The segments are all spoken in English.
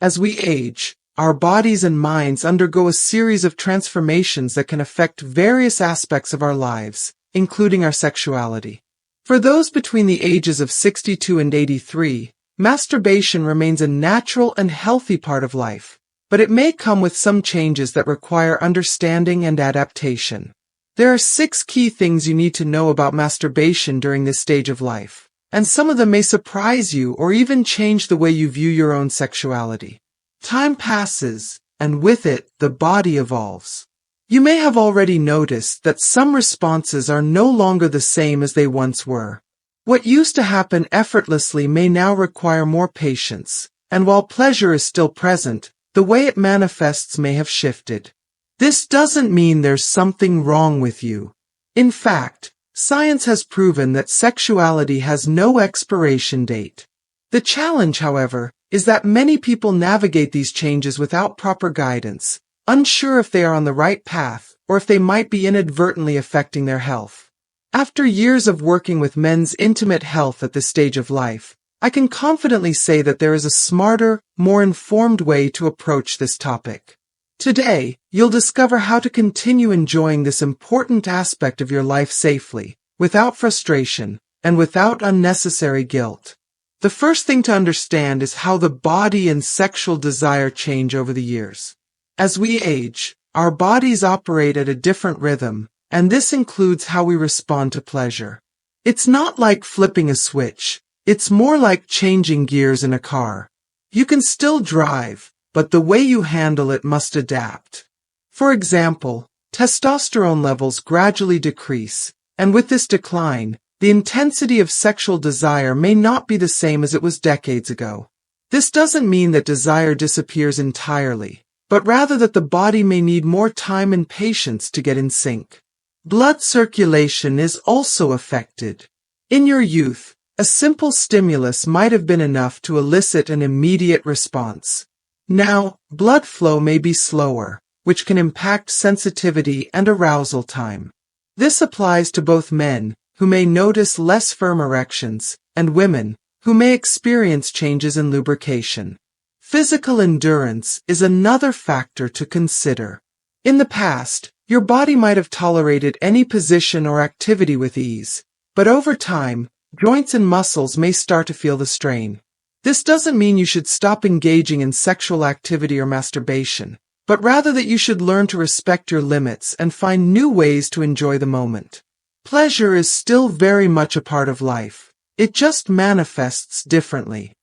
As we age, our bodies and minds undergo a series of transformations that can affect various aspects of our lives, including our sexuality. For those between the ages of 62 and 83, masturbation remains a natural and healthy part of life, but it may come with some changes that require understanding and adaptation. There are 6 key things you need to know about masturbation during this stage of life, and some of them may surprise you or even change the way you view your own sexuality. Time passes, and with it, the body evolves. You may have already noticed that some responses are no longer the same as they once were. What used to happen effortlessly may now require more patience, and while pleasure is still present, the way it manifests may have shifted. This doesn't mean there's something wrong with you. In fact, science has proven that sexuality has no expiration date. The challenge, however, is that many people navigate these changes without proper guidance, unsure if they are on the right path or if they might be inadvertently affecting their health. After years of working with men's intimate health at this stage of life, I can confidently say that there is a smarter, more informed way to approach this topic. Today, you'll discover how to continue enjoying this important aspect of your life safely, without frustration, and without unnecessary guilt. The first thing to understand is how the body and sexual desire change over the years. As we age, our bodies operate at a different rhythm, and this includes how we respond to pleasure. It's not like flipping a switch, it's more like changing gears in a car. You can still drive, but the way you handle it must adapt. For example, testosterone levels gradually decrease, and with this decline, the intensity of sexual desire may not be the same as it was decades ago. This doesn't mean that desire disappears entirely, but rather that the body may need more time and patience to get in sync. Blood circulation is also affected. In your youth, a simple stimulus might have been enough to elicit an immediate response. Now, blood flow may be slower, which can impact sensitivity and arousal time. This applies to both men, who may notice less firm erections, and women, who may experience changes in lubrication. Physical endurance is another factor to consider. In the past, your body might have tolerated any position or activity with ease, but over time, joints and muscles may start to feel the strain. This doesn't mean you should stop engaging in sexual activity or masturbation, but rather that you should learn to respect your limits and find new ways to enjoy the moment. Pleasure is still very much a part of life. It just manifests differently.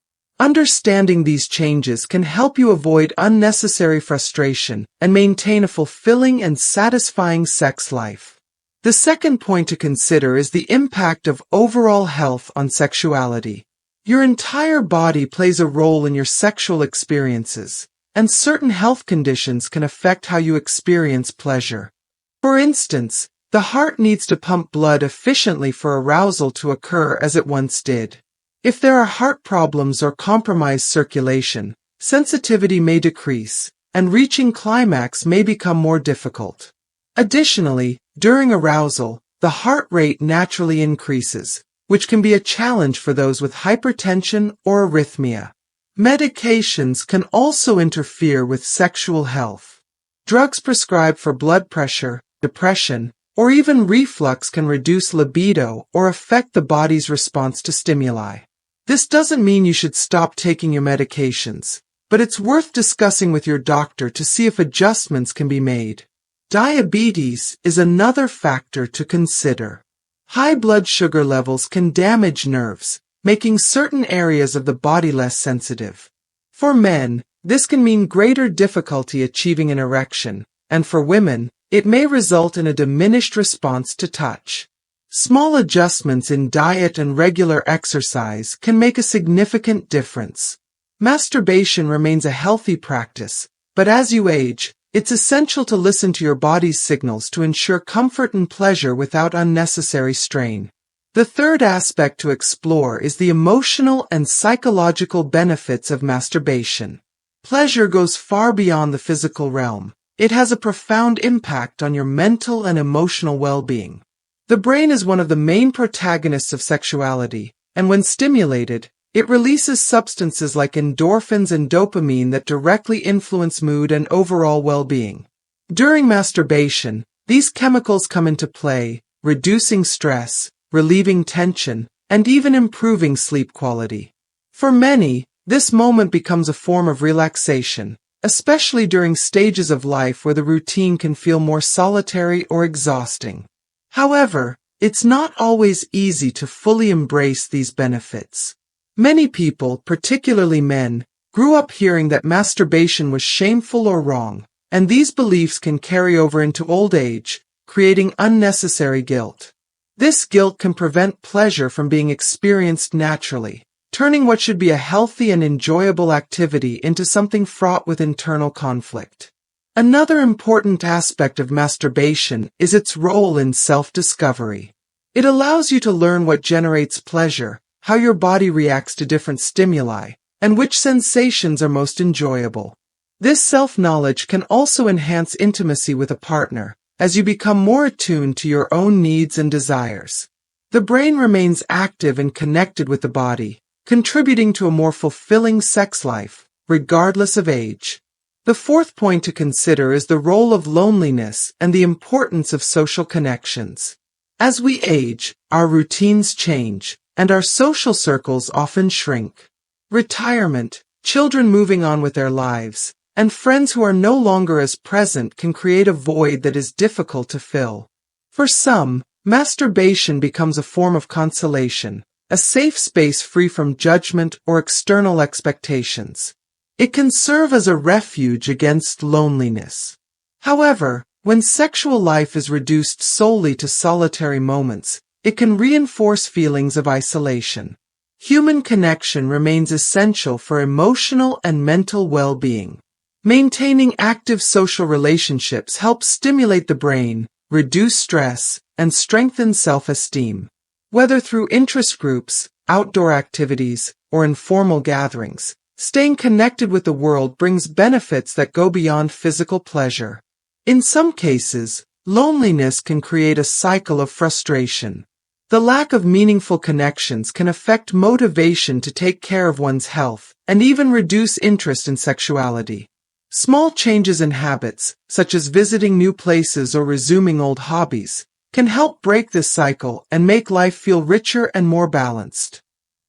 Understanding these changes can help you avoid unnecessary frustration and maintain a fulfilling and satisfying sex life. The second point to consider is the impact of overall health on sexuality. Your entire body plays a role in your sexual experiences, and certain health conditions can affect how you experience pleasure. For instance, the heart needs to pump blood efficiently for arousal to occur as it once did. If there are heart problems or compromised circulation, sensitivity may decrease, and reaching climax may become more difficult. Additionally, during arousal, the heart rate naturally increases, which can be a challenge for those with hypertension or arrhythmia. Medications can also interfere with sexual health. Drugs prescribed for blood pressure, depression, or even reflux can reduce libido or affect the body's response to stimuli. This doesn't mean you should stop taking your medications, but it's worth discussing with your doctor to see if adjustments can be made. Diabetes is another factor to consider. High blood sugar levels can damage nerves, making certain areas of the body less sensitive. For men, this can mean greater difficulty achieving an erection, and for women, it may result in a diminished response to touch. Small adjustments in diet and regular exercise can make a significant difference. Masturbation remains a healthy practice, but as you age, it's essential to listen to your body's signals to ensure comfort and pleasure without unnecessary strain. The third aspect to explore is the emotional and psychological benefits of masturbation. Pleasure goes far beyond the physical realm. It has a profound impact on your mental and emotional well-being. The brain is one of the main protagonists of sexuality, and when stimulated, It releases substances like endorphins and dopamine that directly influence mood and overall well-being. During masturbation, these chemicals come into play, reducing stress, relieving tension, and even improving sleep quality. For many, this moment becomes a form of relaxation, especially during stages of life where the routine can feel more solitary or exhausting. However, it's not always easy to fully embrace these benefits. Many people, particularly men, grew up hearing that masturbation was shameful or wrong, and these beliefs can carry over into old age, creating unnecessary guilt. This guilt can prevent pleasure from being experienced naturally, turning what should be a healthy and enjoyable activity into something fraught with internal conflict. Another important aspect of masturbation is its role in self-discovery. It allows you to learn what generates pleasure, how your body reacts to different stimuli, and which sensations are most enjoyable. This self-knowledge can also enhance intimacy with a partner, as you become more attuned to your own needs and desires. The brain remains active and connected with the body, contributing to a more fulfilling sex life, regardless of age. The fourth point to consider is the role of loneliness and the importance of social connections. As we age, our routines change, and our social circles often shrink. Retirement, children moving on with their lives, and friends who are no longer as present can create a void that is difficult to fill. For some, masturbation becomes a form of consolation, a safe space free from judgment or external expectations. It can serve as a refuge against loneliness. However, when sexual life is reduced solely to solitary moments, it can reinforce feelings of isolation. Human connection remains essential for emotional and mental well-being. Maintaining active social relationships helps stimulate the brain, reduce stress, and strengthen self-esteem. Whether through interest groups, outdoor activities, or informal gatherings, staying connected with the world brings benefits that go beyond physical pleasure. In some cases, loneliness can create a cycle of frustration. The lack of meaningful connections can affect motivation to take care of one's health, and even reduce interest in sexuality. Small changes in habits, such as visiting new places or resuming old hobbies, can help break this cycle and make life feel richer and more balanced.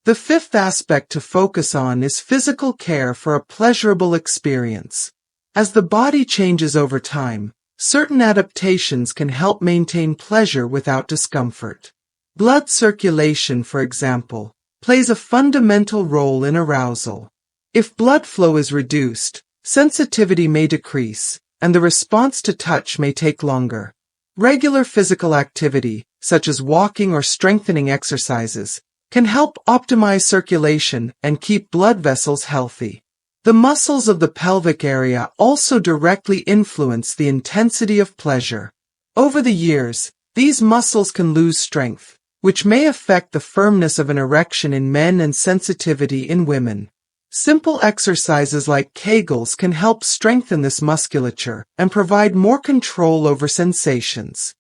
The fifth aspect to focus on is physical care for a pleasurable experience. As the body changes over time, certain adaptations can help maintain pleasure without discomfort. Blood circulation, for example, plays a fundamental role in arousal. If blood flow is reduced, sensitivity may decrease, and the response to touch may take longer. Regular physical activity, such as walking or strengthening exercises, can help optimize circulation and keep blood vessels healthy. The muscles of the pelvic area also directly influence the intensity of pleasure. Over the years, these muscles can lose strength, which may affect the firmness of an erection in men and sensitivity in women. Simple exercises like Kegels can help strengthen this musculature and provide more control over sensations.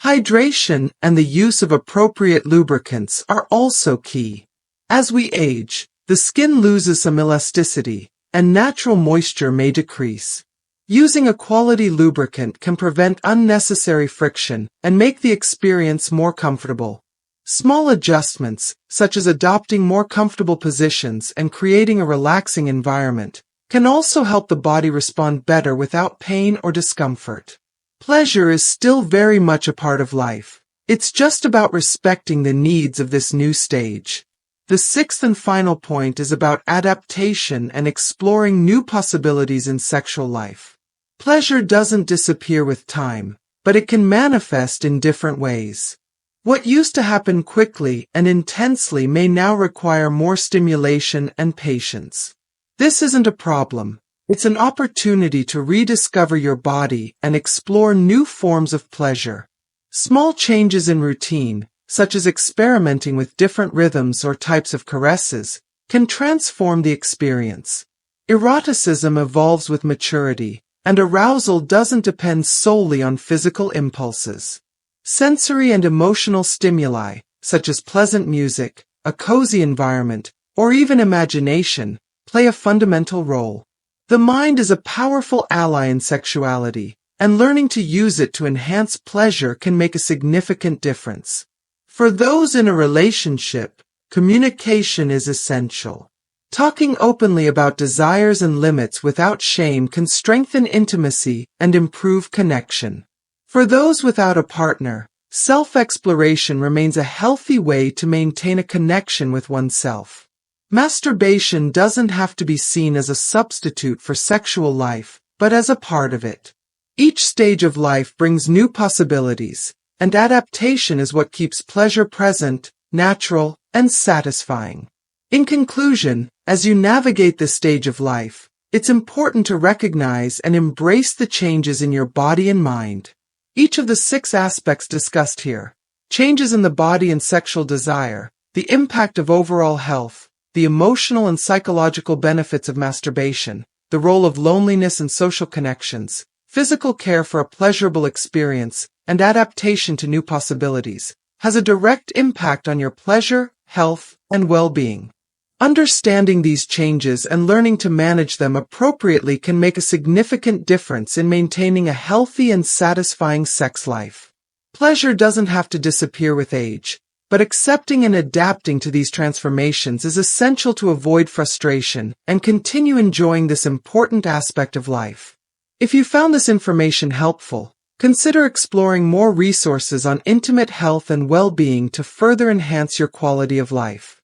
Hydration and the use of appropriate lubricants are also key. As we age, the skin loses some elasticity, and natural moisture may decrease. Using a quality lubricant can prevent unnecessary friction and make the experience more comfortable. Small adjustments, such as adopting more comfortable positions and creating a relaxing environment, can also help the body respond better without pain or discomfort. Pleasure is still very much a part of life. It's just about respecting the needs of this new stage. The sixth and final point is about adaptation and exploring new possibilities in sexual life. Pleasure doesn't disappear with time, but it can manifest in different ways. What used to happen quickly and intensely may now require more stimulation and patience. This isn't a problem. It's an opportunity to rediscover your body and explore new forms of pleasure. Small changes in routine, such as experimenting with different rhythms or types of caresses, can transform the experience. Eroticism evolves with maturity, and arousal doesn't depend solely on physical impulses. Sensory and emotional stimuli, such as pleasant music, a cozy environment, or even imagination, play a fundamental role. The mind is a powerful ally in sexuality, and learning to use it to enhance pleasure can make a significant difference. For those in a relationship, communication is essential. Talking openly about desires and limits without shame can strengthen intimacy and improve connection. For those without a partner, self-exploration remains a healthy way to maintain a connection with oneself. Masturbation doesn't have to be seen as a substitute for sexual life, but as a part of it. Each stage of life brings new possibilities, and adaptation is what keeps pleasure present, natural, and satisfying. In conclusion, as you navigate this stage of life, it's important to recognize and embrace the changes in your body and mind. Each of the 6 aspects discussed here, changes in the body and sexual desire, the impact of overall health, the emotional and psychological benefits of masturbation, the role of loneliness and social connections, physical care for a pleasurable experience, and adaptation to new possibilities, has a direct impact on your pleasure, health, and well-being. Understanding these changes and learning to manage them appropriately can make a significant difference in maintaining a healthy and satisfying sex life. Pleasure doesn't have to disappear with age, but accepting and adapting to these transformations is essential to avoid frustration and continue enjoying this important aspect of life. If you found this information helpful, consider exploring more resources on intimate health and well-being to further enhance your quality of life.